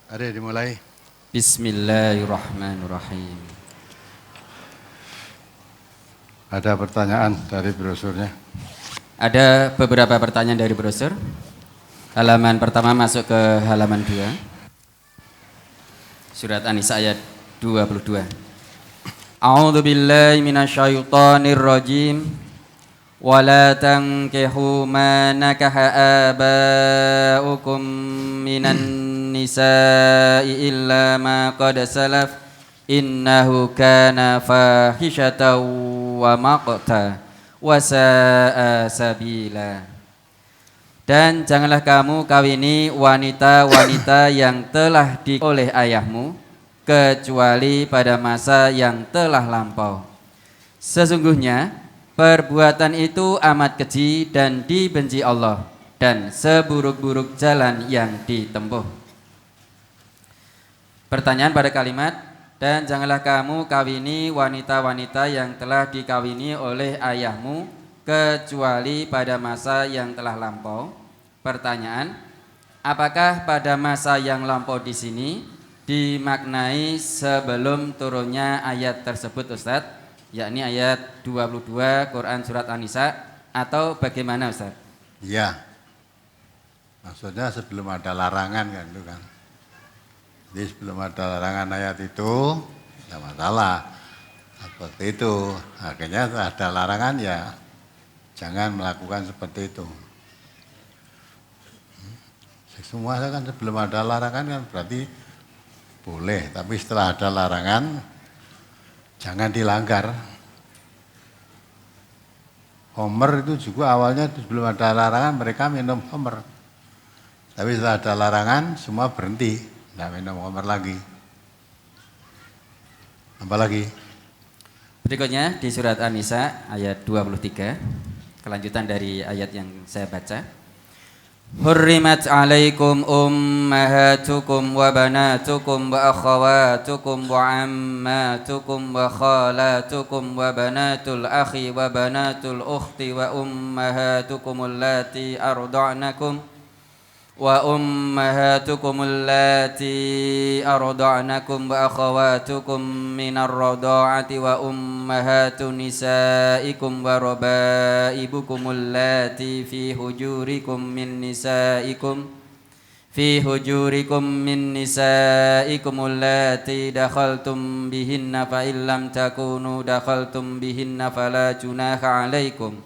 Ada dimulai. Bismillahirrahmanirrahim. Ada pertanyaan dari brosurnya? Ada beberapa pertanyaan dari brosur. Halaman pertama masuk ke halaman 2. Surat An-Nisa ayat 22. A'udzu billahi minasyaitonir rajim. Wala tankihu ma nakaha aba'ukum minan nisa'i illa ma qad salaf innahu kana fahishatan wa maqta wa sa'a sabila. Dan janganlah kamu kawini wanita-wanita yang telah oleh ayahmu kecuali pada masa yang telah lampau. Sesungguhnya perbuatan itu amat keji dan dibenci Allah dan seburuk-buruk jalan yang ditempuh. Pertanyaan pada kalimat, dan janganlah kamu kawini wanita-wanita yang telah dikawini oleh ayahmu kecuali pada masa yang telah lampau. Pertanyaan, apakah pada masa yang lampau di sini dimaknai sebelum turunnya ayat tersebut, Ustadz? Yakni ayat 22 Quran Surat An-Nisa, atau bagaimana, Ustaz? Iya. Maksudnya sebelum ada larangan kan itu kan. Jadi sebelum ada larangan ayat itu tidak masalah. Seperti itu. Akhirnya ada larangan ya jangan melakukan seperti itu. Semua kan sebelum ada larangan kan berarti boleh. Tapi setelah ada larangan jangan dilanggar. Homer itu juga awalnya sebelum ada larangan mereka minum homer. Tapi setelah ada larangan semua berhenti, tidak minum homer lagi. Apa lagi? Berikutnya di surat An-Nisa ayat 23, kelanjutan dari ayat yang saya baca. Hurrimat alaikum ummahatukum wa banatukum wa akhawatukum wa ammatukum wa khalatukum wa banatul akhi wa banatul ukhti wa ummahatukum allati arda'nakum wa ummahatukum allati arda'nakum wa akhawatukum minar rada'ati wa ummahatu nisaikum wa rabaibukum allati fi hujurikum min nisaikum allati dakhaltum bihinna fa illam takunu dakhaltum bihinna fala junaha alaikum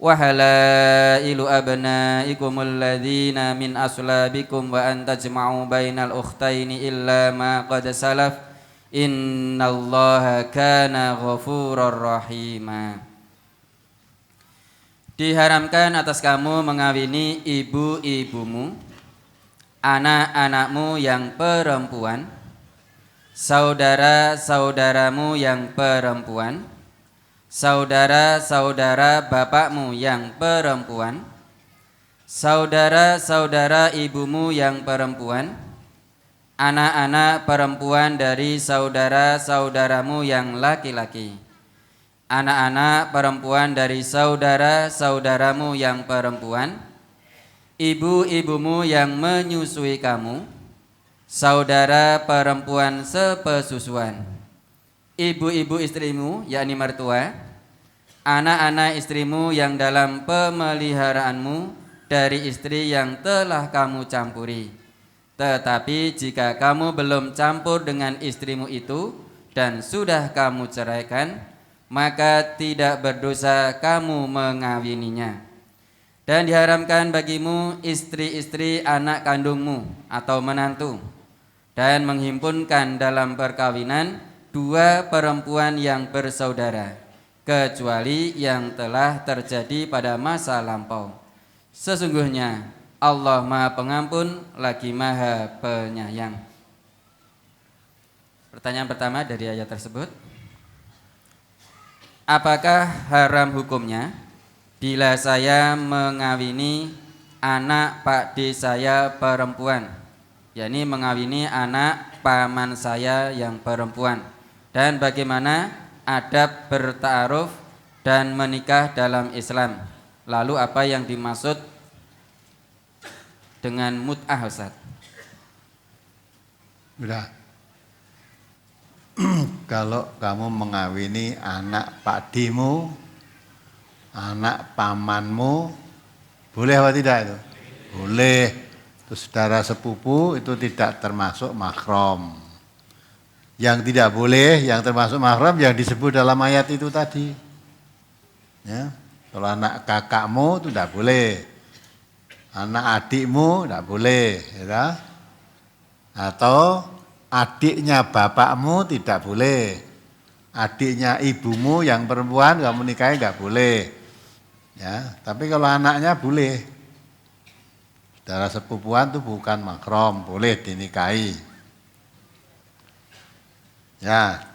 wa halailu abnaikum alladhina min aslabikum wa an tajma'u bainal ukhtaini illa ma qad salaf innallaha kana ghafurur rahima. Diharamkan atas kamu mengawini ibu-ibumu, anak-anakmu yang perempuan, saudara-saudaramu yang perempuan, saudara-saudara bapakmu yang perempuan, saudara-saudara ibumu yang perempuan, anak-anak perempuan dari saudara-saudaramu yang laki-laki, anak-anak perempuan dari saudara-saudaramu yang perempuan, ibu-ibumu yang menyusui kamu, saudara perempuan sepesusuan, ibu-ibu istrimu yakni mertua, anak-anak istrimu yang dalam pemeliharaanmu dari istri yang telah kamu campuri. Tetapi jika kamu belum campur dengan istrimu itu dan sudah kamu ceraikan, maka tidak berdosa kamu mengawininya. Dan diharamkan bagimu istri-istri anak kandungmu atau menantu, dan menghimpunkan dalam perkawinan dua perempuan yang bersaudara, kecuali yang telah terjadi pada masa lampau. Sesungguhnya Allah Maha Pengampun lagi Maha Penyayang. Pertanyaan pertama dari ayat tersebut, apakah haram hukumnya bila saya mengawini anak pakde saya perempuan, yakni mengawini anak paman saya yang perempuan? Dan bagaimana adab berta'aruf dan menikah dalam Islam? Lalu apa yang dimaksud dengan mut'ah, Ustaz? Udah. Kalau kamu mengawini anak pakdimu, anak pamanmu, boleh apa tidak itu? Boleh. Itu saudara sepupu itu tidak termasuk mahram. Yang tidak boleh, yang termasuk mahram yang disebut dalam ayat itu tadi. Ya. Kalau anak kakakmu itu tidak boleh. Anak adikmu tidak boleh. Ya. Atau adiknya bapakmu tidak boleh. Adiknya ibumu yang perempuan kamu nikahi nggak boleh. Ya, tapi kalau anaknya boleh. Saudara sepupuan itu bukan mahram, boleh dinikahi. Ya,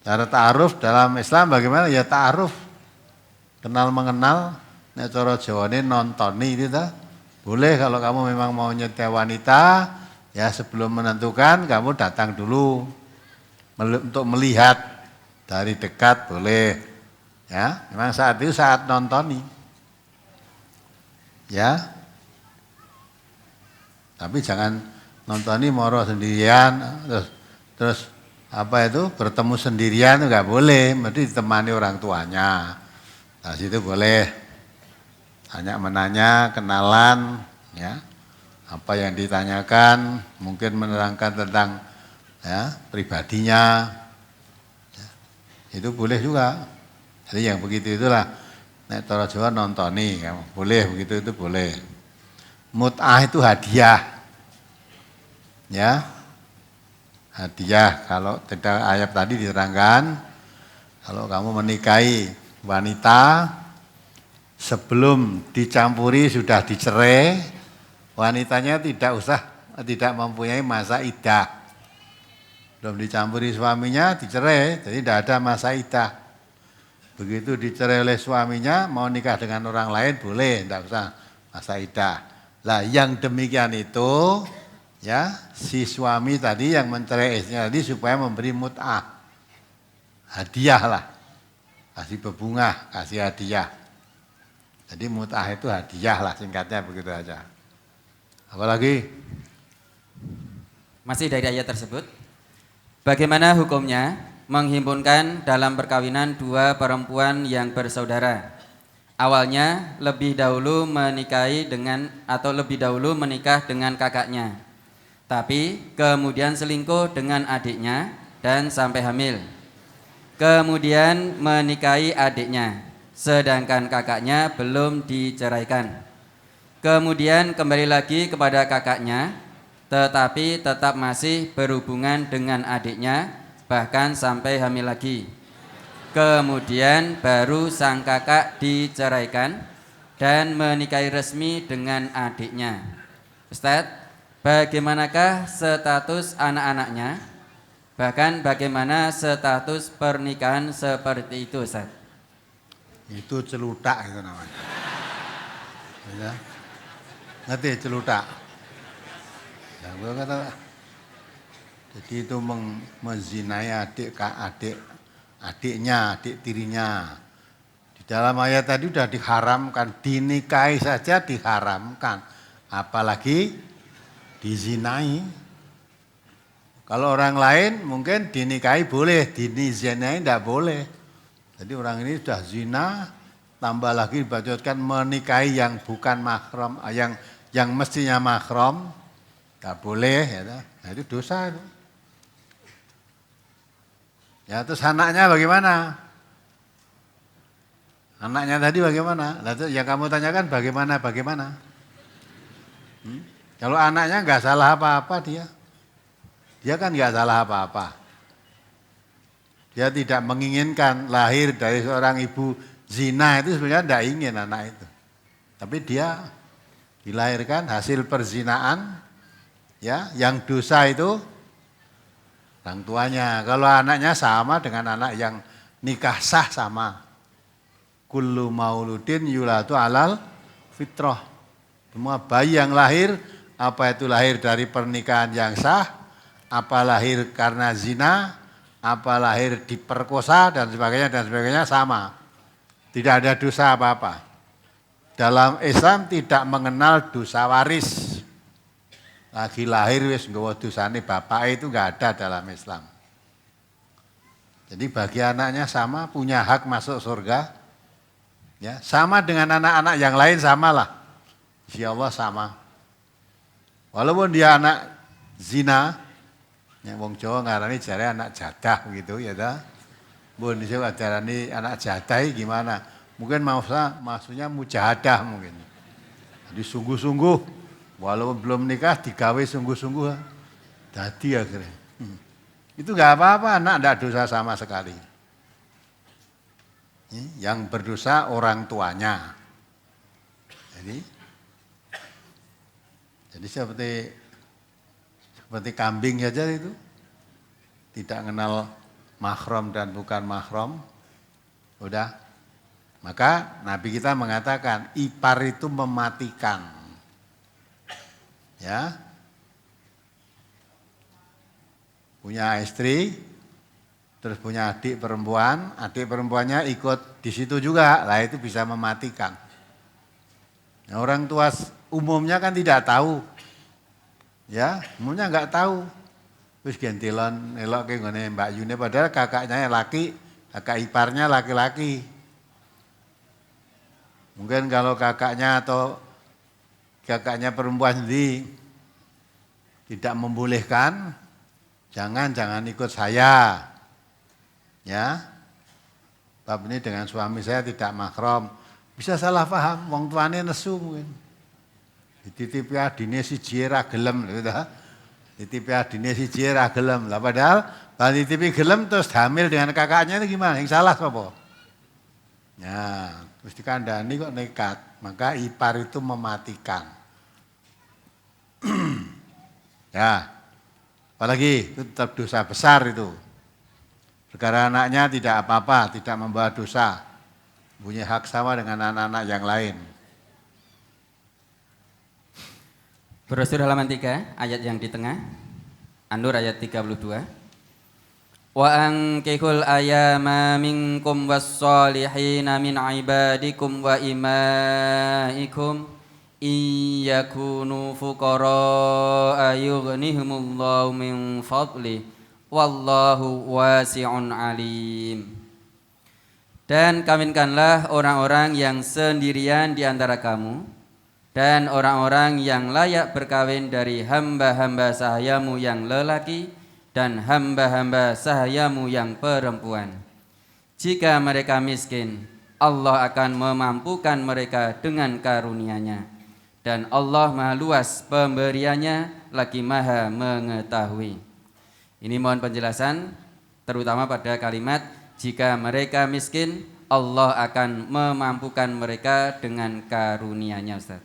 cara ta'aruf dalam Islam bagaimana? Ya ta'aruf, kenal mengenal. Nek cara Jawane nontoni itu ta. Boleh kalau kamu memang mau nyetia wanita, ya sebelum menentukan kamu datang dulu untuk melihat dari dekat boleh. Ya, memang saat itu saat nontoni. Ya. Tapi jangan nontoni moro sendirian terus apa itu bertemu sendirian enggak boleh, mesti ditemani orang tuanya. Nah, situ boleh tanya menanya, kenalan, ya. Apa yang ditanyakan, mungkin menerangkan tentang ya, pribadinya. Ya, itu boleh juga. Jadi yang begitu itulah nek cara Jawa nontoni, boleh begitu itu boleh. Mut'ah itu hadiah. Ya. Hadiah kalau tidak ayat tadi diterangkan kalau kamu menikahi wanita sebelum dicampuri sudah dicerai, wanitanya tidak mempunyai masa iddah. Belum dicampuri suaminya dicerai, jadi tidak ada masa iddah. Begitu dicerai oleh suaminya mau nikah dengan orang lain boleh, tidak usah masa iddah. Lah yang demikian itu ya si suami tadi yang mencerai istrinya tadi supaya memberi mut'ah. Hadiah lah. Kasih berbunga, kasih hadiah. Jadi mut'ah itu hadiah lah singkatnya begitu aja. Apalagi? Masih dari ayat tersebut. Bagaimana hukumnya menghimpunkan dalam perkawinan dua perempuan yang bersaudara? Awalnya lebih dahulu menikah dengan kakaknya. Tapi kemudian selingkuh dengan adiknya dan sampai hamil. Kemudian menikahi adiknya, sedangkan kakaknya belum diceraikan. Kemudian kembali lagi kepada kakaknya, tetapi tetap masih berhubungan dengan adiknya, bahkan sampai hamil lagi. Kemudian baru sang kakak diceraikan dan menikahi resmi dengan adiknya. Ustaz, bagaimanakah status anak-anaknya? Bahkan bagaimana status pernikahan seperti itu, Ustaz? Itu celutak itu namanya. Ya. Ngerti celutak? Ya, gua kata jadi itu menzinai adiknya, adik tirinya. Di dalam ayat tadi sudah diharamkan, dinikahi saja diharamkan. Apalagi dizinai. Kalau orang lain mungkin dinikahi boleh, dizinai tidak boleh. Jadi orang ini sudah zina, tambah lagi dibacakan menikahi yang bukan mahram, yang mestinya mahram, tidak boleh. Ya. Nah, itu dosa itu. Ya terus anaknya bagaimana? Anaknya tadi bagaimana? Lalu yang kamu tanyakan bagaimana? Kalau anaknya nggak salah apa-apa dia kan nggak salah apa-apa. Dia tidak menginginkan lahir dari seorang ibu zina itu sebenarnya tidak ingin anak itu. Tapi dia dilahirkan hasil perzinaan, ya yang dosa itu orang tuanya. Kalau anaknya sama dengan anak yang nikah sah sama. Kullu mauludin yuladu alal fitrah. Semua bayi yang lahir, apa itu lahir dari pernikahan yang sah, apa lahir karena zina, apa lahir diperkosa dan sebagainya sama. Tidak ada dosa apa-apa. Dalam Islam tidak mengenal dosa waris. lagi lahir wis nggawa dosane bapak itu enggak ada dalam Islam. Jadi bagi anaknya sama, punya hak masuk surga. Ya, sama dengan anak-anak yang lain samalah. Insya Allah sama. Walaupun dia anak zina, yang wong Jawa ngarani jare anak jadah gitu ya ta. Mun dise ajarani anak jadah gimana? Mungkin maksudnya mujahadah mungkin. Jadi sungguh-sungguh walaupun belum nikah digawe sungguh-sungguh. Dadi akhirnya. Itu enggak apa-apa, anak enggak dosa sama sekali. Yang berdosa orang tuanya. Jadi seperti kambing saja itu. Tidak kenal mahram dan bukan mahram. Udah. Maka Nabi kita mengatakan ipar itu mematikan. Ya. Punya istri, terus punya adik perempuannya ikut di situ juga, lah itu bisa mematikan. Nah, orang tua umumnya kan tidak tahu, ya, umumnya nggak tahu. Terus gentilon elok kayak gini Mbak Yune, padahal kakaknya laki, kakak iparnya laki-laki. Mungkin kalau kakaknya atau kakaknya perempuan sendiri tidak membolehkan, jangan ikut saya. Ya, bab ini dengan suami saya tidak mahram. Bisa salah paham, wong tuane nesu mungkin. Dititipi adine siji ra gelem lho ta. Dititipi adine siji ra gelem. Lah padahal bal dititipi gelem terus hamil dengan kakaknya itu gimana? Yang salah sapa? Ya, terus dikandani kok nekat. Maka ipar itu mematikan. Ya. Apalagi itu tetap dosa besar itu. Perkara anaknya tidak apa-apa, tidak membawa dosa. Punya hak sama dengan anak-anak yang lain. Brosur halaman 3, ayat yang di tengah. An-Nur ayat 32. Wa ankihul ayama minkum was-solihina min ibadikum wa imaikum iyakunu fuqara yughnihimullahu min fadli wallahu wasi'un alim. Dan kawinkanlah orang-orang yang sendirian di antara kamu dan orang-orang yang layak berkawin dari hamba-hamba sahayamu yang lelaki dan hamba-hamba sahayamu yang perempuan. Jika mereka miskin, Allah akan memampukan mereka dengan karunia-Nya. Dan Allah maha luas pemberiannya lagi maha mengetahui. Ini mohon penjelasan terutama pada kalimat jika mereka miskin Allah akan memampukan mereka dengan karunia-Nya, Ustaz.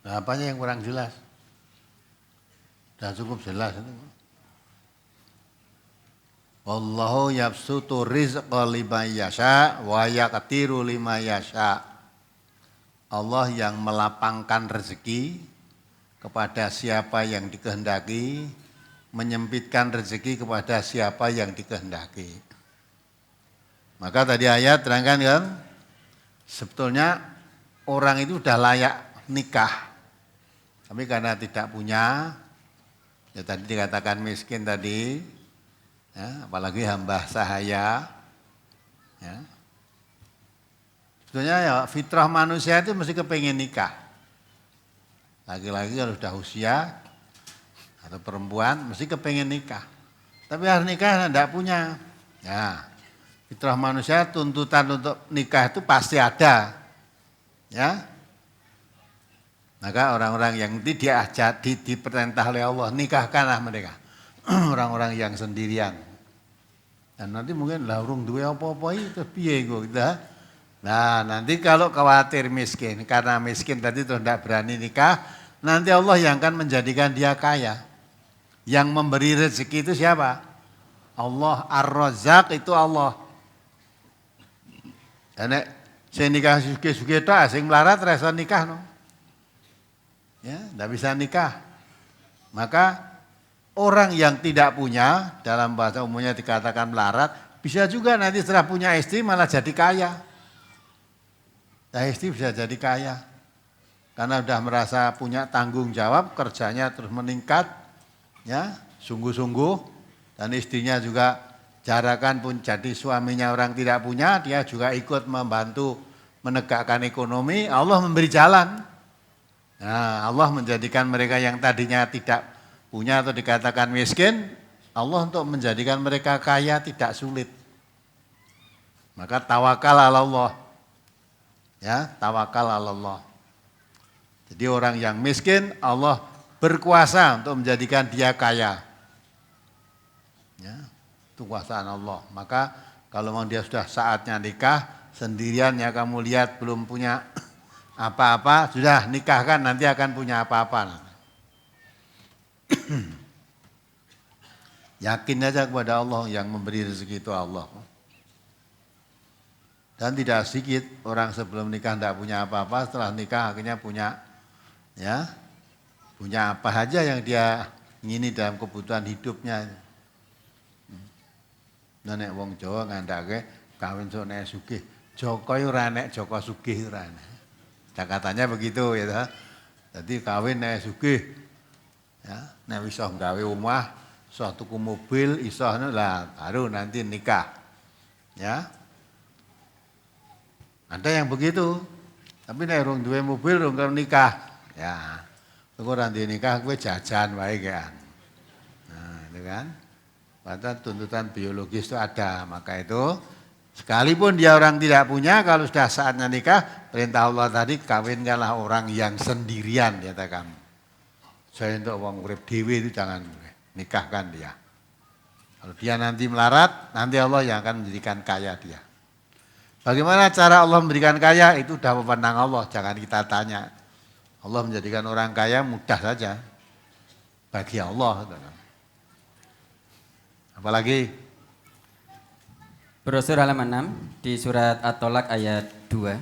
Nah, apanya yang kurang jelas? Sudah cukup jelas itu. Wallahu yabsutu rizqa liman yasha wa yaqtiru liman yasha. Allah yang melapangkan rezeki kepada siapa yang dikehendaki, menyempitkan rezeki kepada siapa yang dikehendaki. Maka tadi ayat terangkan kan, sebetulnya orang itu sudah layak nikah. Tapi karena tidak punya, ya tadi dikatakan miskin tadi, ya, apalagi hamba sahaya, ya. Sebetulnya ya fitrah manusia itu mesti kepengen nikah. Laki-laki kalau sudah usia atau perempuan mesti kepengen nikah. Tapi harus nikah tidak punya. Ya, fitrah manusia tuntutan untuk nikah itu pasti ada. Ya. Maka orang-orang yang diajak diperintah oleh Allah nikahkanlah mereka. Orang-orang yang sendirian. Dan nanti mungkin lah urung duwe apa-apa itu piye kok kita. Nah, nanti kalau khawatir miskin, karena miskin tadi itu tidak berani nikah, nanti Allah yang akan menjadikan dia kaya. Yang memberi rezeki itu siapa? Allah. Ar-Razzaq itu Allah. Dan saya nikah suge-suge itu asing melarat, rasa nikah no. Ya, tidak bisa nikah. Maka orang yang tidak punya, dalam bahasa umumnya dikatakan melarat, bisa juga nanti setelah punya istri malah jadi kaya. Nah, istri bisa jadi kaya. karena sudah merasa punya tanggung jawab, kerjanya terus meningkat, ya, sungguh-sungguh, dan istrinya juga jarakan pun jadi suaminya orang tidak punya, dia juga ikut membantu menegakkan ekonomi, Allah memberi jalan. Nah, Allah menjadikan mereka yang tadinya tidak punya atau dikatakan miskin, Allah untuk menjadikan mereka kaya tidak sulit. Maka tawakal ala Allah. Ya, tawakal ala Allah. Jadi orang yang miskin, Allah berkuasa untuk menjadikan dia kaya. Ya, itu kuasaan Allah. Maka kalau memang dia sudah saatnya nikah, sendirian ya kamu lihat belum punya apa-apa, sudah nikahkan nanti akan punya apa-apa. Yakin aja kepada Allah, yang memberi rezeki itu Allah. Dan tidak sedikit orang sebelum nikah tidak punya apa-apa, setelah nikah akhirnya punya, ya, punya apa saja yang dia ingini dalam kebutuhan hidupnya. Nek wong Jawa ngandake kawin sok nek sugih, Joko ora nek Joko sugih ora nek. Katanya begitu ya. Jadi kawin nek sugih, ya, nek iso gawe omah, iso tuku mobil, iso lah baru nanti nikah. Ya. Ada yang begitu. Tapi nek urung duwe mobil, urung karo nikah. Ya. Engko ora ndek nikah kowe jajan wae kan. Nah, itu kan. Padahal tuntutan biologis itu ada, maka itu sekalipun dia orang tidak punya, kalau sudah saatnya nikah, perintah Allah tadi kawinkanlah orang yang sendirian, kata kamu. Saya untuk orang urip dewe itu jangan nikahkan dia. Kalau dia nanti melarat, nanti Allah yang akan menjadikan kaya dia. Bagaimana cara Allah memberikan kaya? Itu sudah wewenang Allah, jangan kita tanya. Allah menjadikan orang kaya mudah saja bagi Allah. Apalagi Brosur halaman 6 di surat At-Tolak ayat 2.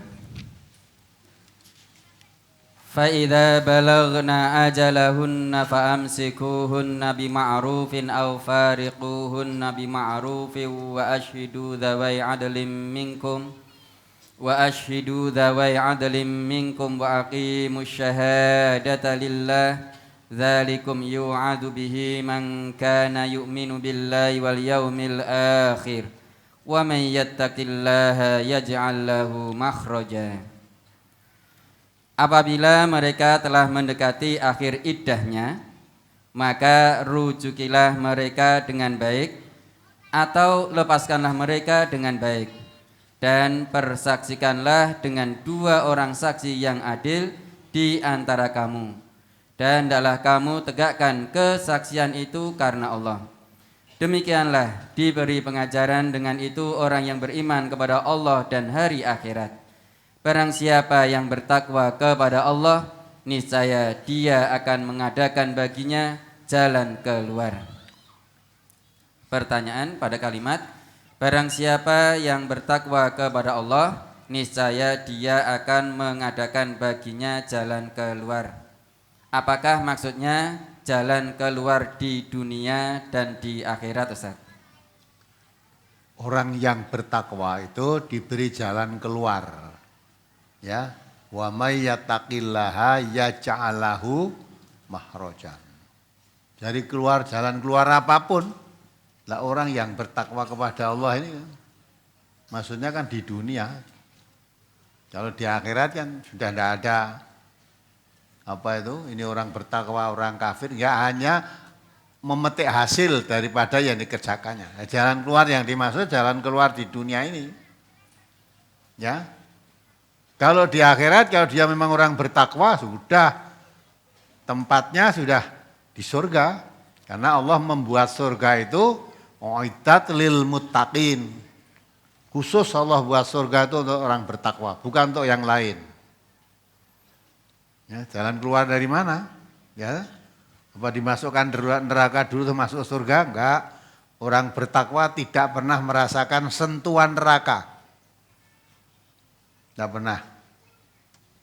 Fa'idha balagna ajalahunna fa'amsikuhunna bima'rufin aw fariquhunna bima'rufin wa ashhidu dhawai adlim minkum wa aqimus syahadata lillah dzalikum yu'adu bihi man kana yu'minu billahi wal yaumil akhir wa man yattaqillaha yaj'al lahu makhraja. Apabila mereka telah mendekati akhir iddahnya, maka rujukilah mereka dengan baik atau lepaskanlah mereka dengan baik, dan persaksikanlah dengan 2 orang saksi yang adil di antara kamu. Dan hendaklah kamu tegakkan kesaksian itu karena Allah. Demikianlah diberi pengajaran dengan itu orang yang beriman kepada Allah dan hari akhirat. Barang siapa yang bertakwa kepada Allah, niscaya dia akan mengadakan baginya jalan keluar. Pertanyaan pada kalimat, barang siapa yang bertakwa kepada Allah, niscaya dia akan mengadakan baginya jalan keluar. Apakah maksudnya jalan keluar di dunia dan di akhirat, Ustaz? orang yang bertakwa itu diberi jalan keluar. Ya, wa may yattaqillaha yaj'al lahu makhrajan. Jadi jalan keluar apapun. Lah orang yang bertakwa kepada Allah ini maksudnya kan di dunia. Kalau di akhirat kan sudah tidak ada apa itu, ini orang bertakwa, orang kafir, ya hanya memetik hasil daripada yang dikerjakannya. Nah, jalan keluar yang dimaksud jalan keluar di dunia ini. Ya. Kalau di akhirat, kalau dia memang orang bertakwa, sudah tempatnya sudah di surga. Karena Allah membuat surga itu uiddat lil muttaqin. Khusus Allah buat surga itu untuk orang bertakwa, bukan untuk yang lain. Ya, jalan keluar dari mana? Ya, apa dimasukkan neraka dulu terus masuk surga? Enggak. Orang bertakwa tidak pernah merasakan sentuhan neraka. Tidak pernah.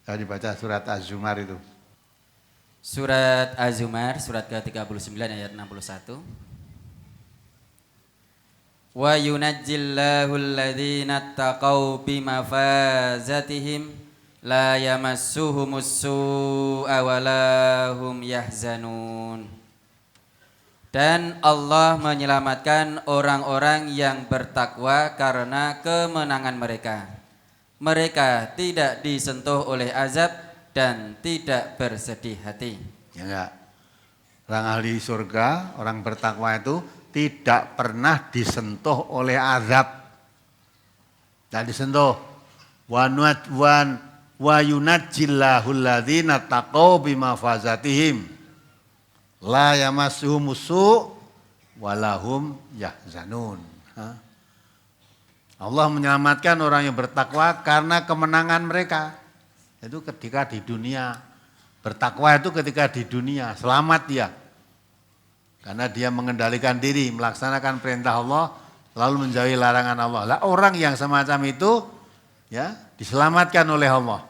Saya dibaca surat Az-Zumar itu. Surat Az-Zumar, surat ke-39 ayat 61. Wa yunajjillahu alladhina taqaw bimafazatihim la yamassuhumus su'a wa la hum yahzanun. Dan Allah menyelamatkan orang-orang yang bertakwa karena kemenangan mereka. Mereka tidak disentuh oleh azab dan tidak bersedih hati. Ya enggak? Orang ahli surga, orang bertakwa itu tidak pernah disentuh oleh azab. Tidak disentuh. Wa yunajjillahu alladzina taqaw bimafazatihim. La yamassuhumus su' walahum yahzanun. Allah menyelamatkan orang yang bertakwa karena kemenangan mereka. Itu ketika di dunia. Bertakwa itu ketika di dunia, selamat dia. Karena dia mengendalikan diri, melaksanakan perintah Allah, lalu menjauhi larangan Allah. Lah orang yang semacam itu ya diselamatkan oleh Allah.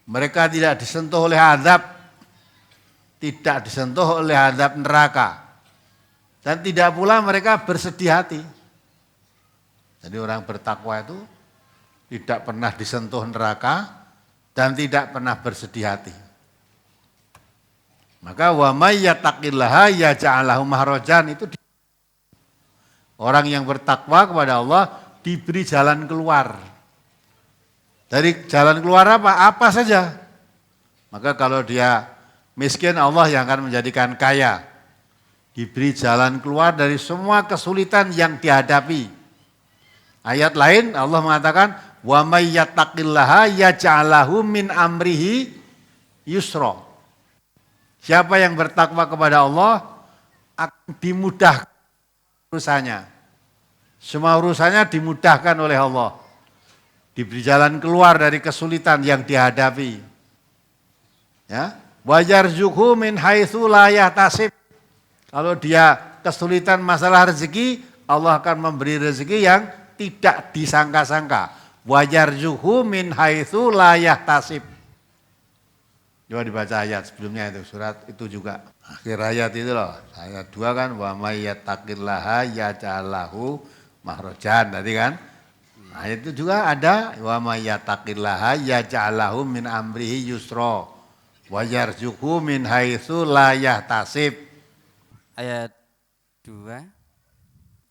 Mereka tidak disentuh oleh azab, tidak disentuh oleh azab neraka. Dan tidak pula mereka bersedih hati. Jadi orang bertakwa itu tidak pernah disentuh neraka dan tidak pernah bersedih hati. Maka wa may yattaqillaha yaj'al lahu makhrajan, itu orang yang bertakwa kepada Allah diberi jalan keluar. Dari jalan keluar apa? Apa saja. Maka kalau dia miskin, Allah yang akan menjadikan kaya. Diberi jalan keluar dari semua kesulitan yang dihadapi. Ayat lain Allah mengatakan wa may yattaqillaha yaj'al lahu min amrihi yusra. Siapa yang bertakwa kepada Allah akan dimudahkan urusannya. Semua urusannya dimudahkan oleh Allah. Diberi jalan keluar dari kesulitan yang dihadapi. Ya, wa yarzuqhu min haitsu la yahtasib. Kalau dia kesulitan masalah rezeki, Allah akan memberi rezeki yang tidak disangka-sangka. Wa yarzuqhu min haitsu la yahtasib. Coba dibaca ayat sebelumnya itu, surat itu juga. Akhir ayat itu loh, ayat 2 kan, wa may yattaqillaha yaj'al lahu makhrajan tadi kan. Ayat itu juga ada, wa may yattaqillaha yaj'al lahu min amrihi yusra wa yarzuqhu min haitsu la yahtasib. Ayat 2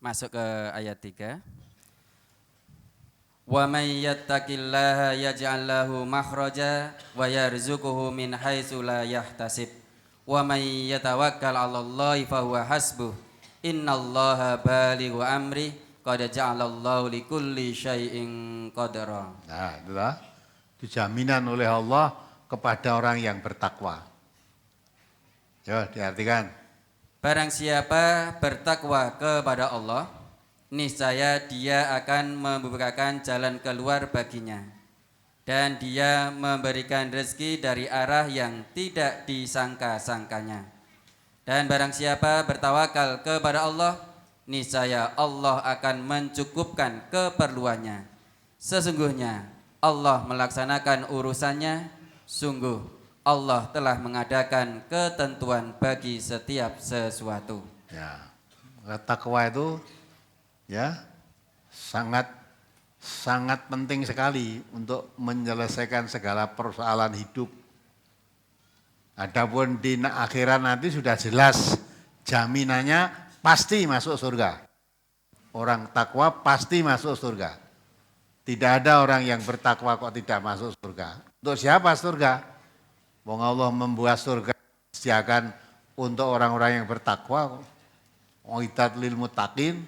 masuk ke ayat 3. Wa may yattaqillaha yaj'al lahu makhraja wa yarzuquhu min haitsu la yahtasib. Wa may yatawakkal 'alallahi fahuwa hasbuh. Innallaha balighu amri qad ja'alallahu likulli syai'in qadra. Nah, itulah dijaminan oleh Allah kepada orang yang bertakwa. Yo, diartikan. Barang siapa bertakwa kepada Allah, niscaya dia akan membukakan jalan keluar baginya, dan dia memberikan rezeki dari arah yang tidak disangka-sangkanya. Dan barang siapa bertawakal kepada Allah, niscaya Allah akan mencukupkan keperluannya. Sesungguhnya Allah melaksanakan urusannya, sungguh Allah telah mengadakan ketentuan bagi setiap sesuatu. Ya, takwa itu ya sangat penting sekali untuk menyelesaikan segala persoalan hidup. Adapun di akhirat nanti sudah jelas jaminannya pasti masuk surga. Orang takwa pasti masuk surga. Tidak ada orang yang bertakwa kok tidak masuk surga. Untuk siapa surga? Wong Allah membuat surga disediakan untuk orang-orang yang bertakwa. Uiddat lil muttaqin,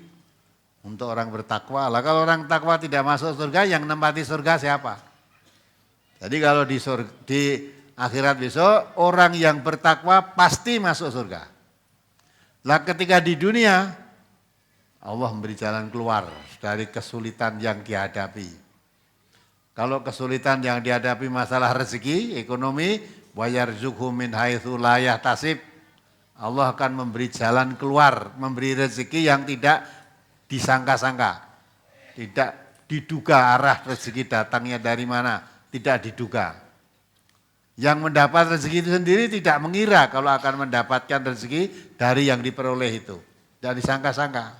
untuk orang bertakwa. Lah kalau orang takwa tidak masuk surga, yang nempati surga siapa? Jadi kalau di akhirat besok, orang yang bertakwa pasti masuk surga. Lah ketika di dunia, Allah memberi jalan keluar dari kesulitan yang dihadapi. Kalau kesulitan yang dihadapi masalah rezeki, ekonomi, wa yarzuqhu min haitsu la yahtasib, Allah akan memberi jalan keluar, memberi rezeki yang tidak disangka-sangka, tidak diduga arah rezeki datangnya dari mana, tidak diduga. Yang mendapat rezeki itu sendiri tidak mengira kalau akan mendapatkan rezeki dari yang diperoleh itu, tidak disangka-sangka.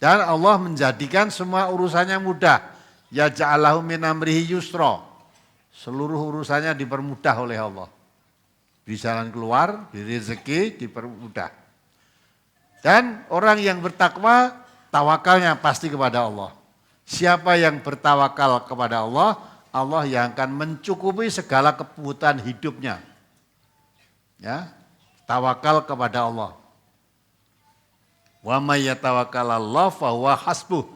Dan Allah menjadikan semua urusannya mudah. Ya ja'alahu min amrihi yusra. Seluruh urusannya dipermudah oleh Allah. Di jalan keluar, di rezeki dipermudah. Dan orang yang bertakwa, tawakalnya pasti kepada Allah. Siapa yang bertawakal kepada Allah, Allah yang akan mencukupi segala kebutuhan hidupnya. Ya, tawakal kepada Allah. Wa may yatawakkalallah fahuwa hasbuh.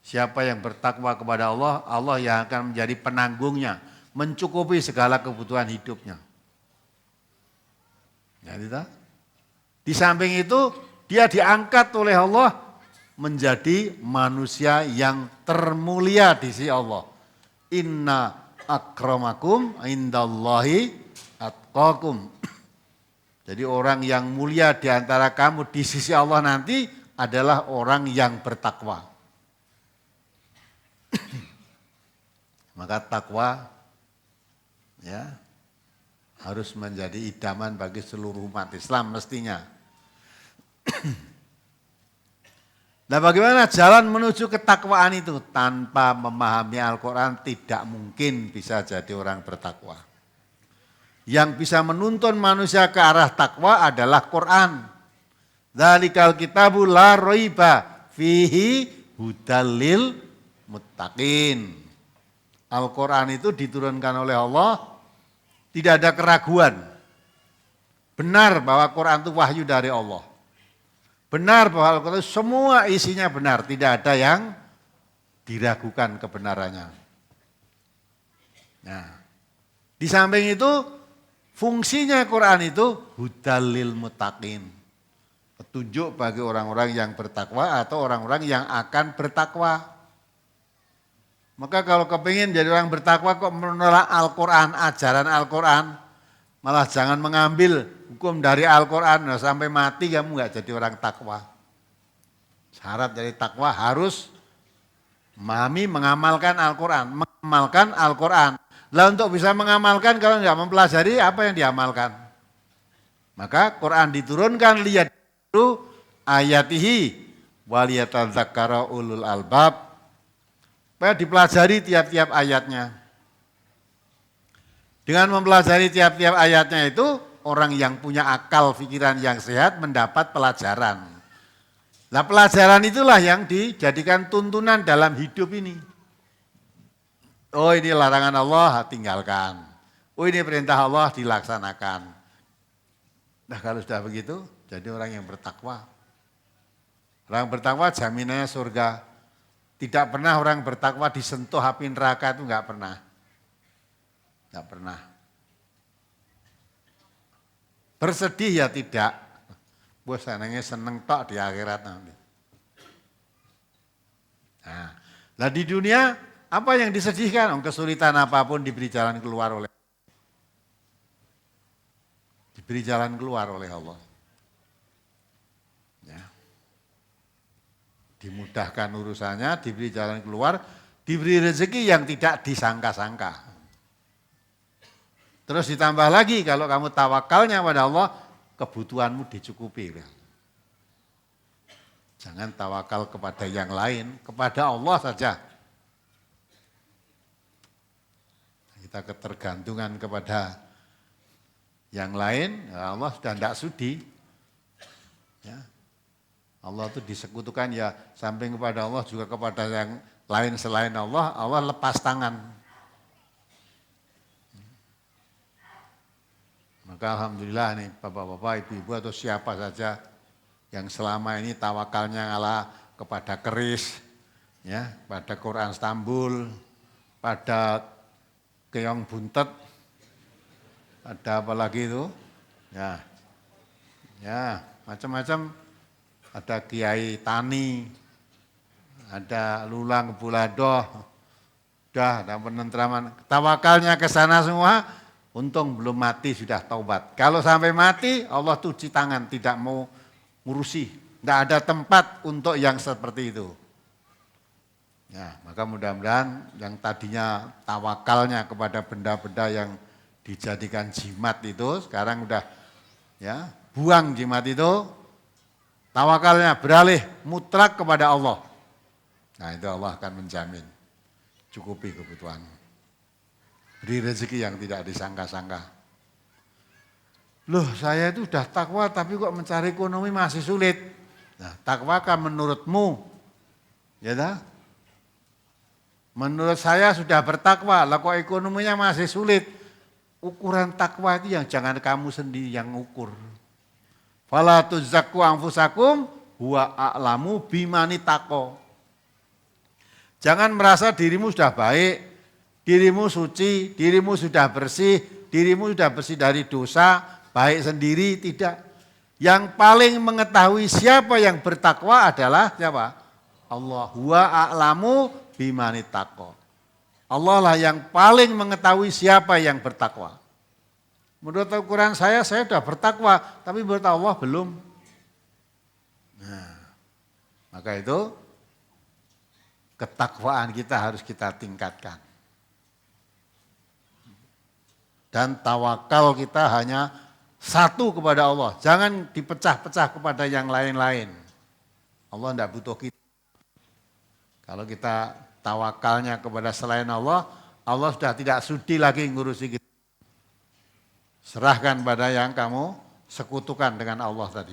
Siapa yang bertakwa kepada Allah, Allah yang akan menjadi penanggungnya, mencukupi segala kebutuhan hidupnya. Ya, tidak? Di samping itu, dia diangkat oleh Allah menjadi manusia yang termulia di sisi Allah. Inna akramakum indallahi atqakum. Jadi orang yang mulia di antara kamu di sisi Allah nanti adalah orang yang bertakwa. Maka takwa ya harus menjadi idaman bagi seluruh umat Islam mestinya. Nah, bagaimana jalan menuju ketakwaan itu? Tanpa memahami Al-Quran tidak mungkin bisa jadi orang bertakwa. Yang bisa menuntun manusia ke arah takwa adalah Quran. Dzalikal kitabu la raiba fihi hudallil muttaqin. Al-Quran itu diturunkan oleh Allah, tidak ada keraguan. Benar bahwa Quran itu wahyu dari Allah. Benar bahwa Al-Quran semua isinya benar, tidak ada yang diragukan kebenarannya. Nah, di samping itu fungsinya Quran itu hudalil muttaqin. Petunjuk bagi orang-orang yang bertakwa atau orang-orang yang akan bertakwa. Maka kalau kepingin jadi orang bertakwa kok menolak Al-Quran, ajaran Al-Quran, malah jangan mengambil hukum dari Al-Quran, nah sampai mati kamu nggak jadi orang takwa. Syarat dari takwa harus memahami, mengamalkan Al-Quran, mengamalkan Al-Quran. Lah untuk bisa mengamalkan kalau nggak mempelajari apa yang diamalkan? Maka Quran diturunkan lihat dulu ayatihi waliyatadzakkara ulul albab. Supaya dipelajari tiap-tiap ayatnya. Dengan mempelajari tiap-tiap ayatnya itu, orang yang punya akal pikiran yang sehat mendapat pelajaran. Nah, pelajaran itulah yang dijadikan tuntunan dalam hidup ini. Oh, ini larangan Allah, tinggalkan. Oh, ini perintah Allah, dilaksanakan. Nah, kalau sudah begitu, jadi orang yang bertakwa. Orang bertakwa jaminannya surga. Tidak pernah orang bertakwa disentuh api neraka itu enggak pernah. Enggak pernah. Bersedih ya tidak. Bos senengnya seneng tok di akhirat nanti. Nah, di dunia apa yang disedihkan? Kesulitan apapun diberi jalan keluar oleh Allah. Ya. Dimudahkan urusannya, diberi jalan keluar, diberi rezeki yang tidak disangka-sangka. Terus ditambah lagi kalau kamu tawakalnya pada Allah, kebutuhanmu dicukupi. Jangan tawakal kepada yang lain, kepada Allah saja. Kita ketergantungan kepada yang lain, ya Allah sudah tidak sudi. Ya. Allah itu disekutukan ya samping kepada Allah juga kepada yang lain selain Allah, Allah lepas tangan. Maka alhamdulillah nih bapak-bapak, ibu-ibu atau siapa saja yang selama ini tawakalnya ngalah kepada keris, ya, pada Quran Istanbul, pada keong buntet, ada apa lagi itu, ya macam-macam. Ada Kiai Tani, ada Lulang Buladoh, udah ada penentraman. Tawakalnya ke sana semua, untung belum mati sudah taubat. Kalau sampai mati, Allah cuci tangan, tidak mau ngurusi. Tidak ada tempat untuk yang seperti itu. Ya, maka mudah-mudahan yang tadinya tawakalnya kepada benda-benda yang dijadikan jimat itu, sekarang udah ya buang jimat itu, tawakalnya beralih mutlak kepada Allah. Nah, itu Allah akan menjamin. cukupi kebutuhan. Beri rezeki yang tidak disangka-sangka. Loh, saya itu sudah takwa tapi kok mencari ekonomi masih sulit. Nah, takwakah menurutmu? Ya dah? Menurut saya sudah bertakwa, lah kok ekonominya masih sulit. Ukuran takwa itu yang jangan kamu sendiri yang ukur. Fala tuzakku anfusakum huwa a'lamu bimani taqo. Jangan merasa dirimu sudah baik, dirimu suci, dirimu sudah bersih dari dosa, baik sendiri, tidak. Yang paling mengetahui siapa yang bertakwa adalah siapa? Allah. Huwa a'lamu bimani taqo. Allah lah yang paling mengetahui siapa yang bertakwa. Menurut ukuran saya sudah bertakwa, tapi menurut Allah belum. Nah, maka itu ketakwaan kita harus kita tingkatkan. Dan tawakal kita hanya satu kepada Allah. Jangan dipecah-pecah kepada yang lain-lain. Allah tidak butuh kita. Kalau kita tawakalnya kepada selain Allah, Allah sudah tidak sudi lagi ngurusi kita. Serahkan pada yang kamu sekutukan dengan Allah tadi.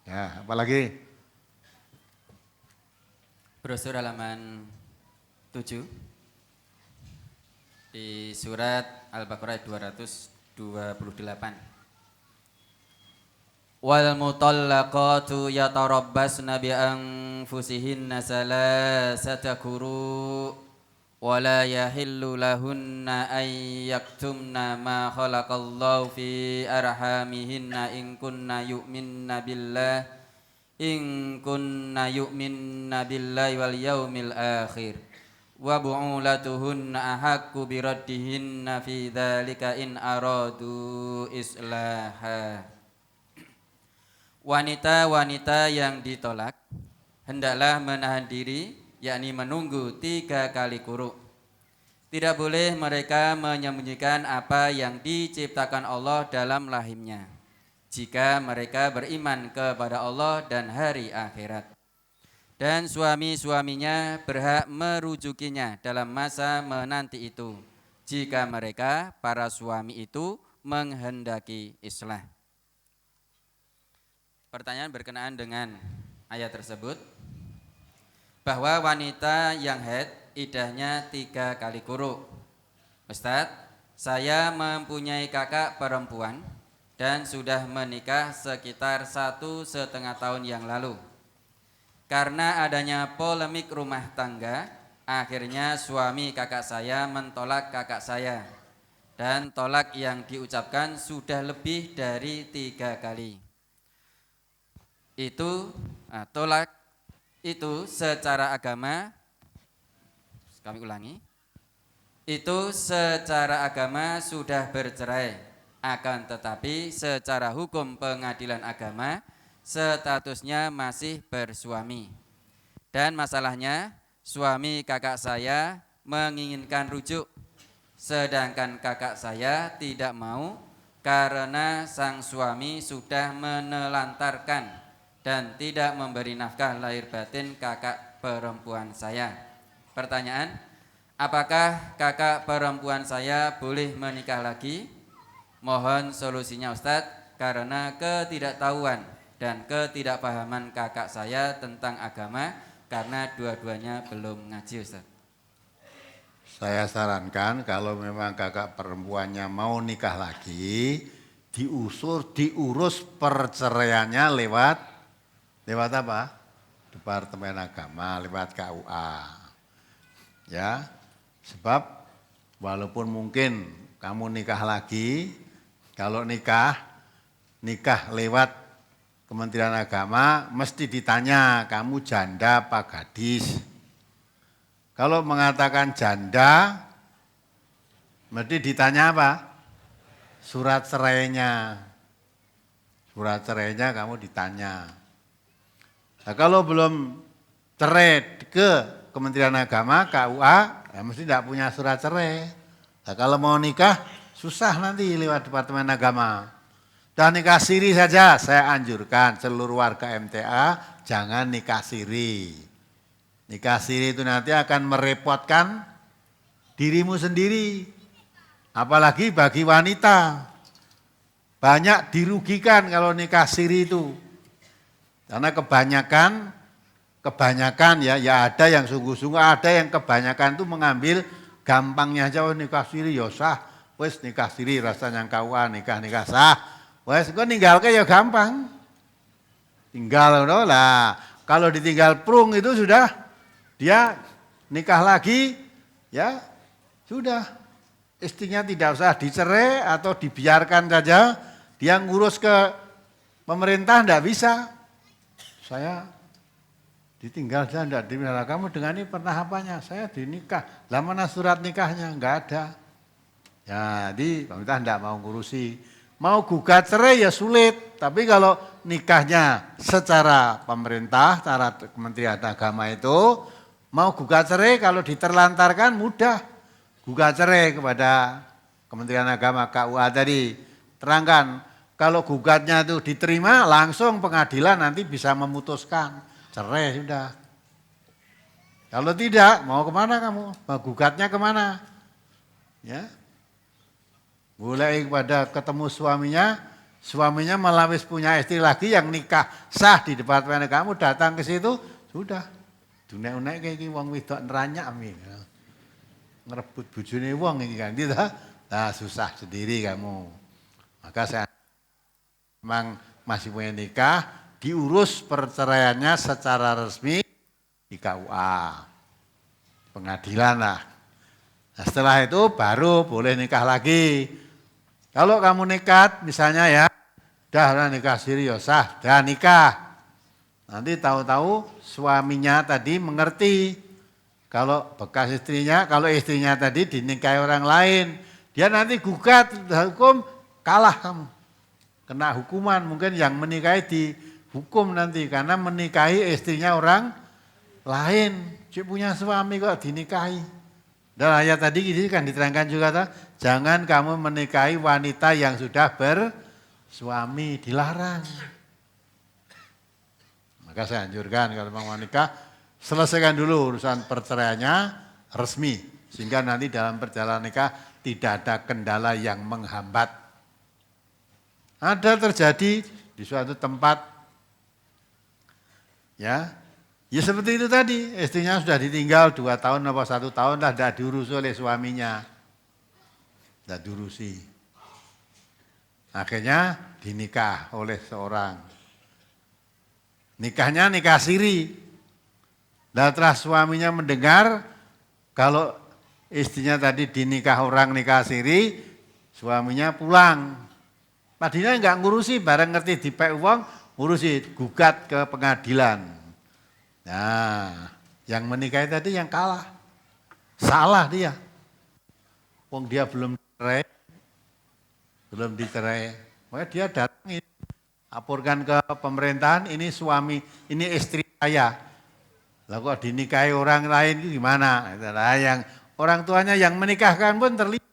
Ya, apalagi? Brosur halaman 7 di surat Al-Baqarah 228. Wal mutallaqatu yatarabbasna bi anfusihinna salasata quru wa la yahillu lahunna ay yaktumna ma khalaqallahu fi arhamihinna in kunna yu'minna billahi wal yaumil akhir wa bu'ulatuhunna ahaqqu biraddihinna fi dzalika in aradu islaha. Wanita-wanita yang ditolak hendaklah menahan diri, yakni menunggu 3 kali quru. Tidak boleh mereka menyembunyikan apa yang diciptakan Allah dalam rahimnya, jika mereka beriman kepada Allah dan hari akhirat. Dan suami-suaminya berhak merujukinya dalam masa menanti itu, jika mereka, para suami itu, menghendaki islah. Pertanyaan berkenaan dengan ayat tersebut, bahwa wanita yang haid iddahnya 3 kali quru. Ustadz, saya mempunyai kakak perempuan dan sudah menikah sekitar 1,5 tahun yang lalu. Karena adanya polemik rumah tangga, akhirnya suami kakak saya mentolak kakak saya. Dan tolak yang diucapkan sudah lebih dari 3 kali. Tolak itu secara agama, kami ulangi, itu secara agama sudah bercerai, akan tetapi secara hukum pengadilan agama statusnya masih bersuami. Dan masalahnya suami kakak saya menginginkan rujuk, sedangkan kakak saya tidak mau karena sang suami sudah menelantarkan dan tidak memberi nafkah lahir batin kakak perempuan saya. Pertanyaan, apakah kakak perempuan saya boleh menikah lagi? Mohon solusinya Ustadz, karena ketidaktahuan dan ketidakpahaman kakak saya tentang agama, karena dua-duanya belum ngaji Ustadz. Saya sarankan kalau memang kakak perempuannya mau nikah lagi, diurus perceraiannya lewat apa? Departemen Agama, lewat KUA. Ya, sebab walaupun mungkin kamu nikah lagi, kalau nikah lewat Kementerian Agama mesti ditanya kamu janda apa gadis. Kalau mengatakan janda, mesti ditanya apa? Surat cerainya. Surat cerainya kamu ditanya. Nah, kalau belum cerai ke Kementerian Agama, KUA, ya mesti tidak punya surat cerai. Nah, kalau mau nikah, susah nanti lewat Departemen Agama. Dan nikah siri saja, saya anjurkan seluruh warga MTA, jangan nikah siri. Nikah siri itu nanti akan merepotkan dirimu sendiri. Apalagi bagi wanita. Banyak dirugikan kalau nikah siri itu. Karena kebanyakan ya ada yang sungguh-sungguh, ada yang kebanyakan itu mengambil gampangnya aja, nikah siri ya sah. Wes nikah siri rasanya KUA nikah sah. Wes kok ninggalke ya gampang. Tinggal lah. Kalau ditinggal prung itu sudah dia nikah lagi ya sudah. Istrinya tidak usah dicerai atau dibiarkan saja. Dia ngurus ke pemerintah enggak bisa. Saya ditinggal saja enggak ditinggal. Kamu dengan ini pernah apanya? Saya dinikah. Lah mana surat nikahnya? Enggak ada. Ya, jadi pemerintah enggak mau ngurusi. Mau gugat cerai ya sulit. Tapi kalau nikahnya secara pemerintah, secara Kementerian Agama itu, mau gugat cerai kalau diterlantarkan mudah. Gugat cerai kepada Kementerian Agama KUA tadi. Terangkan, kalau gugatnya itu diterima langsung pengadilan nanti bisa memutuskan. Cerai sudah. Kalau tidak, mau kemana kamu? Mau gugatnya kemana? Ya. Mulai kepada ketemu suaminya malah wis punya istri lagi yang nikah sah di departemen kamu, datang ke situ, sudah. Dunek-unek kayak gini, wong wedok neranyak amin. Ngerebut bojone wong ini kan, gitu. Nah susah sendiri kamu. Maka saya memang masih punya nikah, diurus perceraiannya secara resmi di KUA. Pengadilan lah. Nah setelah itu baru boleh nikah lagi. Kalau kamu nekat misalnya ya, dah nikah siri ya sah, dah nikah. Nanti tahu-tahu suaminya tadi mengerti kalau bekas istrinya, kalau istrinya tadi dinikahi orang lain, dia nanti gugat, hukum kalah kamu. Kena hukuman, mungkin yang menikahi dihukum nanti karena menikahi istrinya orang lain. Cik punya suami kok dinikahi. Dan ayat tadi kan diterangkan juga, jangan kamu menikahi wanita yang sudah bersuami, dilarang. Maka saya anjurkan kalau mau menikah, selesaikan dulu urusan perceraiannya resmi. Sehingga nanti dalam perjalanan nikah tidak ada kendala yang menghambat. Ada terjadi di suatu tempat, ya seperti itu tadi, istrinya sudah ditinggal 2 tahun atau 1 tahun lah, tidak diurus oleh suaminya. Tidak diurusi. Akhirnya dinikah oleh seorang. Nikahnya nikah siri. Dan setelah suaminya mendengar kalau istrinya tadi dinikah orang nikah siri, suaminya pulang. Padahal enggak ngurusi, bareng ngerti dipek uang, ngurusi, gugat ke pengadilan. Nah, yang menikahi tadi yang kalah. Salah dia. Wong dia belum dicerai. Maka dia datang laporkan ke pemerintahan, ini suami, ini istri saya. Lah kok dinikahi orang lain itu gimana? Nah, yang orang tuanya yang menikahkan pun terlibat.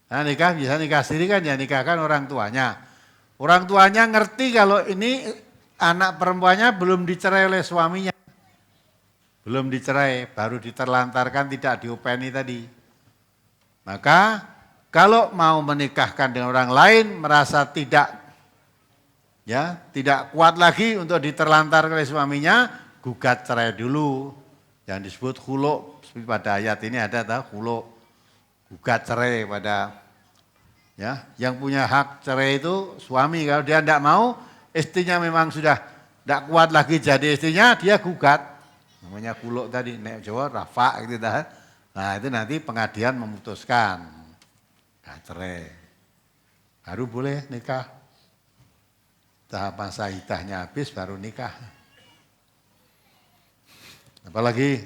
Nah, bisa nikah sendiri kan ya nikahkan orang tuanya. Orang tuanya ngerti kalau ini anak perempuannya belum dicerai oleh suaminya. Belum dicerai, baru diterlantarkan, tidak diopeni tadi. Maka kalau mau menikahkan dengan orang lain merasa tidak kuat lagi untuk diterlantar oleh suaminya, gugat cerai dulu. Yang disebut khulu, pada ayat ini ada khulu. Gugat cerai pada yang punya hak cerai itu suami. Kalau dia tidak mau, istrinya memang sudah tidak kuat lagi jadi istrinya, dia gugat. Namanya kuluk tadi, nek Jawa rafa gitu dah. Nah itu nanti pengadilan memutuskan. Nah, cerai. Baru boleh nikah. Tahapan sahidahnya habis baru nikah. Apalagi?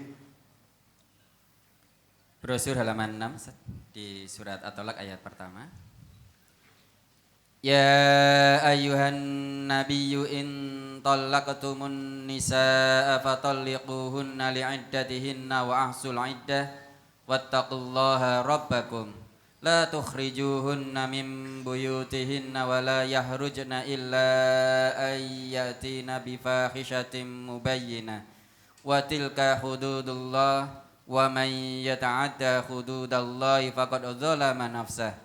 Brosur halaman 6 di surat At-Tolak ayat pertama. Ya ayuhan nabiyyu in talaqtumun nisaa fatalliquhunna li'iddatihinna wa ahsul iddah wattaqullaha rabbakum la tukhrijuhunna min buyutihinna wa la yahrujna illa ayyatina bifahishatin mubayyinah wa tilka hududullah wa man yata'adda hududallahi faqad dzalama nafsah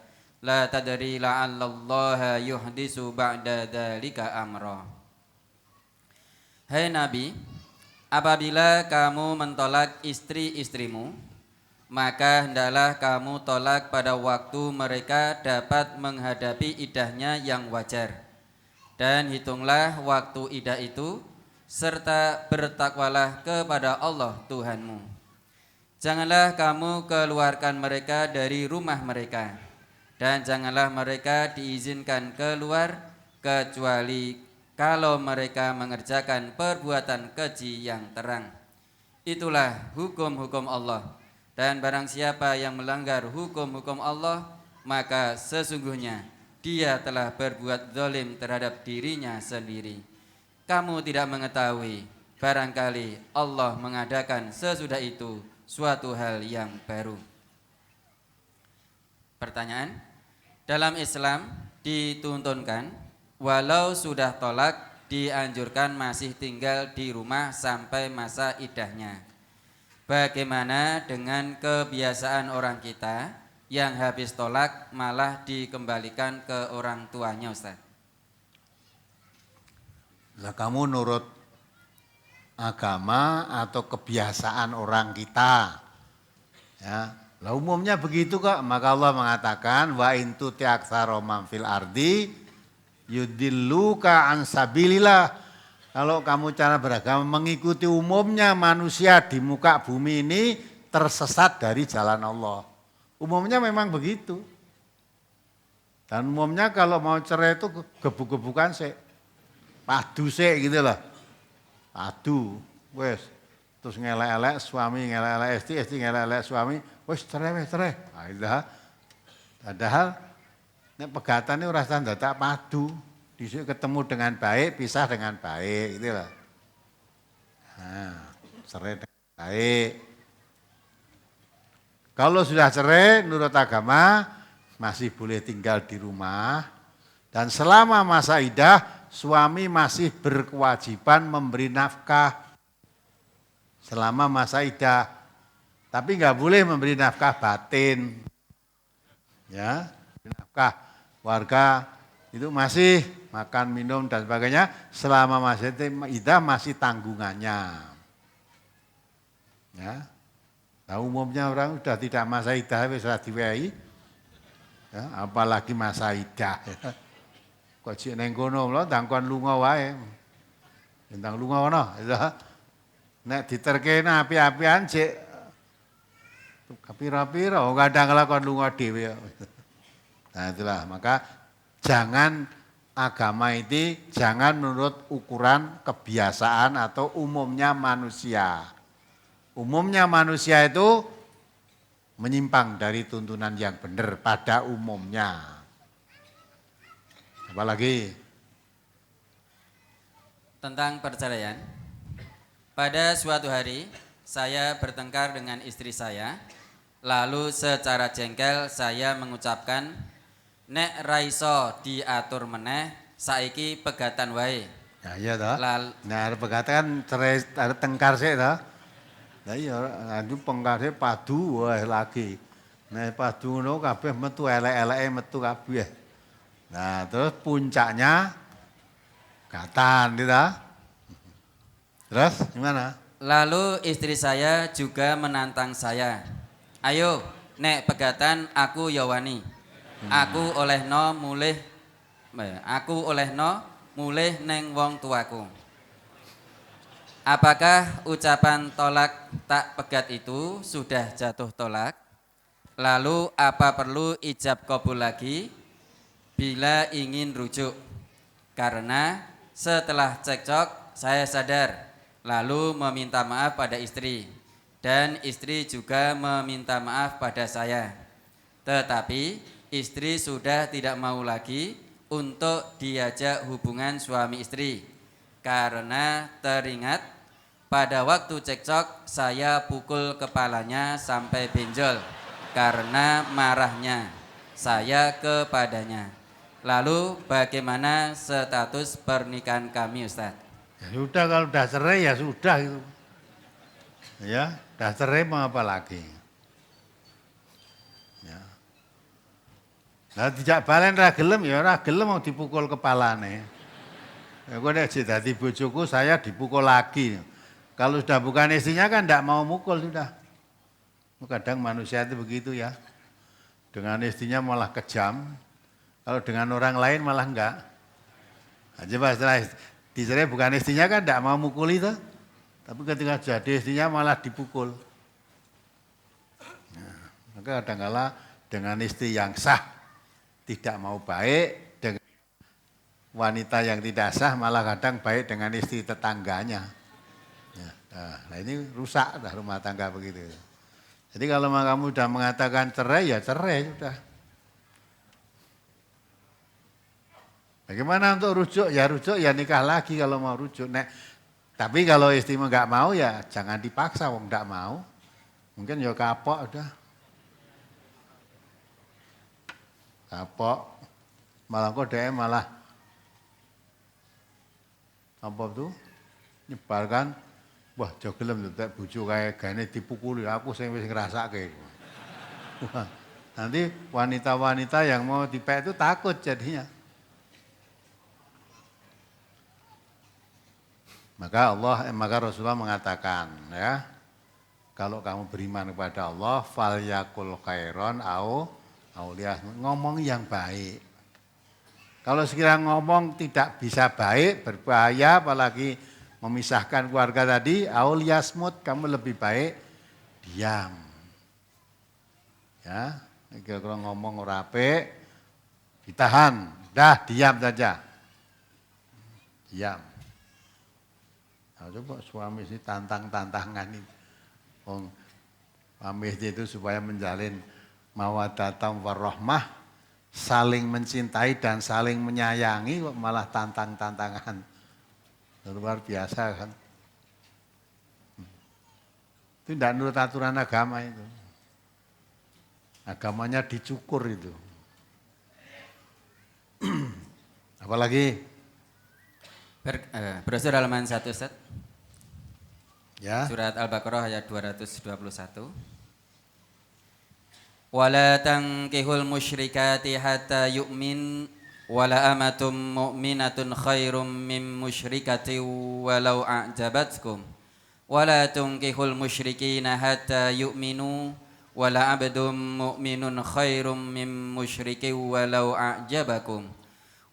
la tadri la'allallaha yuhdisu ba'da dzalika amra. Hai Nabi, apabila kamu mentolak istri-istrimu, maka hendaklah kamu tolak pada waktu mereka dapat menghadapi idahnya yang wajar. Dan hitunglah waktu idah itu, serta bertakwalah kepada Allah Tuhanmu. Janganlah kamu keluarkan mereka dari rumah mereka, dan janganlah mereka diizinkan keluar kecuali kalau mereka mengerjakan perbuatan keji yang terang. Itulah hukum-hukum Allah. Dan barang siapa yang melanggar hukum-hukum Allah, maka sesungguhnya dia telah berbuat zalim terhadap dirinya sendiri. Kamu tidak mengetahui, barangkali Allah mengadakan sesudah itu suatu hal yang baru. Pertanyaan, dalam Islam dituntunkan walau sudah tolak dianjurkan masih tinggal di rumah sampai masa idahnya. Bagaimana dengan kebiasaan orang kita yang habis tolak malah dikembalikan ke orang tuanya, Ustaz? Lah kamu nurut agama atau kebiasaan orang kita? Ya, lah umumnya begitu kok. Maka Allah mengatakan wa in tuti aktsara man fil ardi yudilluka an sabilillah. Kalau kamu cara beragama mengikuti umumnya manusia di muka bumi ini tersesat dari jalan Allah. Umumnya memang begitu. Dan umumnya kalau mau cerai itu gebuk-gebukan sih. Padu sih gitu loh. Padu. Wes. Terus ngelek-elek suami, ngelek-elek istri ngelek-elek suami. Wes cerai. Nah, itu. Padahal nek pegatan ini rasa dadak padu. Disitu ketemu dengan baik, pisah dengan baik, gitu loh. Nah, cerai dengan baik. Kalau sudah cerai, menurut agama masih boleh tinggal di rumah. Dan selama masa idah, suami masih berkewajiban memberi nafkah. Selama masa idah. Tapi nggak boleh memberi nafkah batin. Ya, nafkah warga itu masih makan, minum, dan sebagainya, selama masa idah masih tanggungannya. Ya. Nah, umumnya orang sudah tidak masa idah, sudah diwehi, ya, apalagi masa idah. Ya. Kok cik neng kono lho, tangkon lunga wae. Tentang lunga kono, ya. Nek diterkena api-apian cik, pira-pira, kadang lakon lunga dhewe. Nah itulah, maka jangan agama ini jangan menurut ukuran kebiasaan atau umumnya manusia. Umumnya manusia itu menyimpang dari tuntunan yang benar pada umumnya. Apalagi tentang perceraian. Pada suatu hari saya bertengkar dengan istri saya. Lalu secara jengkel saya mengucapkan, nek raiso diatur meneh saiki pegatan wae. ya iya toh. Nah pegatan kan cerai ada tengkar sih toh. Lah iya anu pengkare padu wae lagi. Nah padu ngono kabeh metu elek-eleke metu kabeh. Nah terus puncaknya gatan gitu. Terus gimana? Lalu istri saya juga menantang saya. Ayo nek pegatan aku ya wani. Aku olehno mulih neng wong tuaku. Apakah ucapan tolak tak pegat itu sudah jatuh tolak? Lalu apa perlu ijab kabul lagi bila ingin rujuk? Karena setelah cekcok saya sadar, lalu meminta maaf pada istri, dan istri juga meminta maaf pada saya. Tetapi istri sudah tidak mau lagi untuk diajak hubungan suami istri karena teringat pada waktu cekcok saya pukul kepalanya sampai benjol karena marahnya saya kepadanya. Lalu bagaimana status pernikahan kami, Ustaz? Ya sudah, kalau sudah cerai ya sudah itu. Ya, dah cerai mau apa lagi? Ya. Nah, tidak balen ra gelem ya ora gelem mau dipukul kepalane. Ya gue nek dadi bojoku saya dipukul lagi. Kalau sudah bukan istrinya kan tidak mau mukul sudah. Kadang manusia itu begitu ya. Dengan istrinya malah kejam, kalau dengan orang lain malah enggak. Nah, coba setelah dicerai bukan istrinya kan tidak mau mukul itu. Tapi ketika jadi istrinya malah dipukul. Nah, maka kadang-kala dengan istri yang sah tidak mau baik, dengan wanita yang tidak sah malah kadang baik dengan istri tetangganya. Ya, nah ini rusak dah rumah tangga begitu. Jadi kalau kamu sudah mengatakan cerai ya cerai sudah. Bagaimana untuk rujuk? Ya rujuk ya nikah lagi kalau mau rujuk. Tapi kalau istrimu nggak mau ya jangan dipaksa, wong nggak mau. Mungkin ya kapok udah. Kapok. Malah kok dia malah apa tuh? Nyebarkan, wah jogelem tuh bojo kayak gane dipukuli aku sing wis ngrasake. Nanti wanita-wanita yang mau dipek itu takut jadinya. Maka Rasulullah mengatakan ya, kalau kamu beriman kepada Allah, fal yakul khairon au ngomong yang baik. Kalau sekiranya ngomong tidak bisa baik, berbahaya, apalagi memisahkan keluarga tadi, au liyasmut, kamu lebih baik diam. Ya, kalau ngomong rapi, ditahan, dah diam saja. Diam. Nah, coba suami sih tantang-tantangan ini. Suami itu supaya menjalin mawaddatam warahmah, saling mencintai dan saling menyayangi kok malah tantang-tantangan. Luar biasa kan. Itu tidak menurut aturan agama itu. Agamanya dicukur itu. Apalagi? Brosur halaman 1 Ustaz. Ya. Surat Al-Baqarah ayat 221. Wala tankihul musyrikati hatta yu'min wala amatum mu'minatun khairum min musyrikati walau a'jabatkum wala tunkihul musyrikina hatta yu'minu wala abdum mu'minun khairum min musyriki walau a'jabakum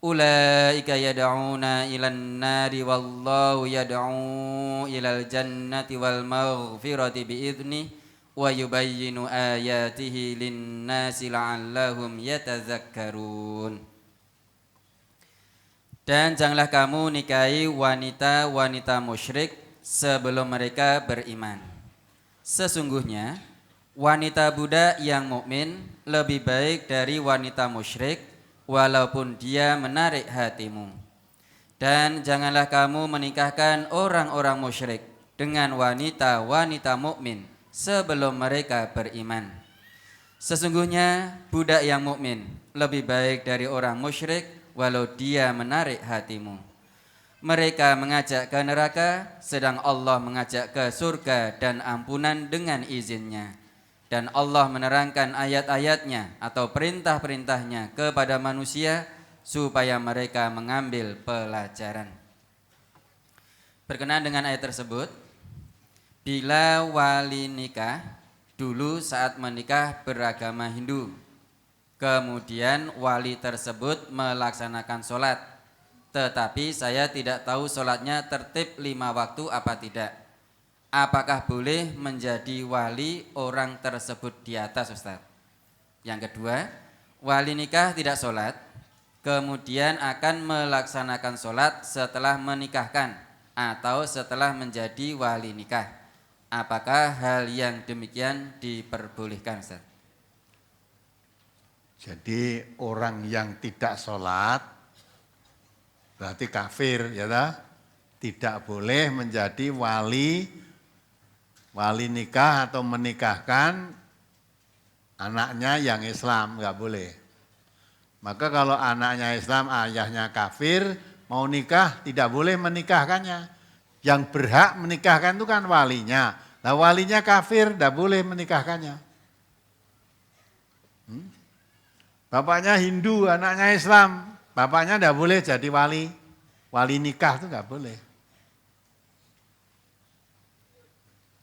ulaika yad'una ilan nari wallahu yad'u ilal jannati wal maghfirati bi'idhnih wa yubayyinu ayatihi linnasi la'allahum yatazakkarun. Dan janganlah kamu nikahi wanita-wanita musyrik sebelum mereka beriman. Sesungguhnya wanita budak yang mukmin lebih baik dari wanita musyrik walaupun dia menarik hatimu. Dan janganlah kamu menikahkan orang-orang musyrik dengan wanita-wanita mukmin sebelum mereka beriman. Sesungguhnya budak yang mukmin lebih baik dari orang musyrik walau dia menarik hatimu. Mereka mengajak ke neraka sedang Allah mengajak ke surga dan ampunan dengan izinnya. Dan Allah menerangkan ayat-ayatnya atau perintah-perintahnya kepada manusia supaya mereka mengambil pelajaran. Berkenaan dengan ayat tersebut, bila wali nikah dulu saat menikah beragama Hindu, kemudian wali tersebut melaksanakan sholat, tetapi saya tidak tahu sholatnya tertib 5 waktu apa tidak. Apakah boleh menjadi wali orang tersebut di atas, Ustaz? Yang kedua, wali nikah tidak sholat, kemudian akan melaksanakan sholat setelah menikahkan atau setelah menjadi wali nikah. Apakah hal yang demikian diperbolehkan, Ustaz? Jadi orang yang tidak sholat berarti kafir, ya tak? Tidak boleh menjadi wali nikah atau menikahkan anaknya yang Islam, nggak boleh. Maka kalau anaknya Islam, ayahnya kafir, mau nikah tidak boleh menikahkannya. Yang berhak menikahkan itu kan walinya. Nah walinya kafir, tidak boleh menikahkannya. Bapaknya Hindu, anaknya Islam, bapaknya tidak boleh jadi wali. Wali nikah itu nggak boleh.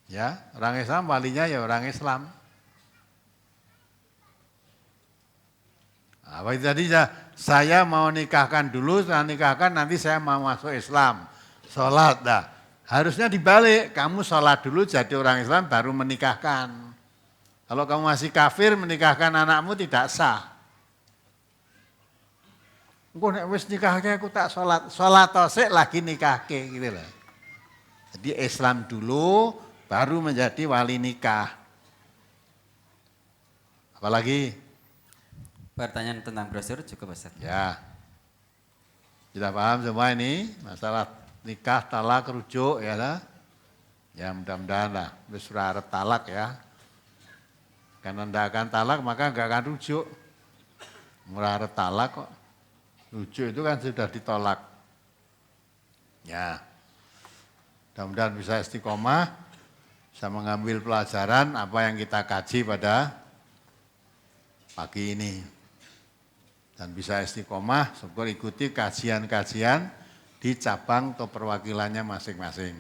Ya, orang Islam walinya ya orang Islam. Apa itu tadi saya mau nikahkan dulu, saya nikahkan nanti saya mau masuk Islam. Sholat dah. Harusnya dibalik, kamu sholat dulu jadi orang Islam baru menikahkan. Kalau kamu masih kafir menikahkan anakmu tidak sah. Engko nek wis nikahke aku tak sholat, sholat tosik lagi nikahke gitu loh. Jadi Islam dulu baru menjadi wali nikah. Apalagi? Pertanyaan tentang brosur cukup Ustaz. Ya. Sudah paham semua ini masalah nikah, talak, rujuk ya lah. Ya mudah-mudahan lah, wis ora arep talak ya. Karena ndak akan talak maka enggak akan rujuk. Ora arep talak kok. Rujuk itu kan sudah ditolak. Ya. Mudah-mudahan bisa istiqomah, bisa mengambil pelajaran apa yang kita kaji pada pagi ini. Dan bisa istiqomah, syukur ikuti kajian-kajian di cabang atau perwakilannya masing-masing.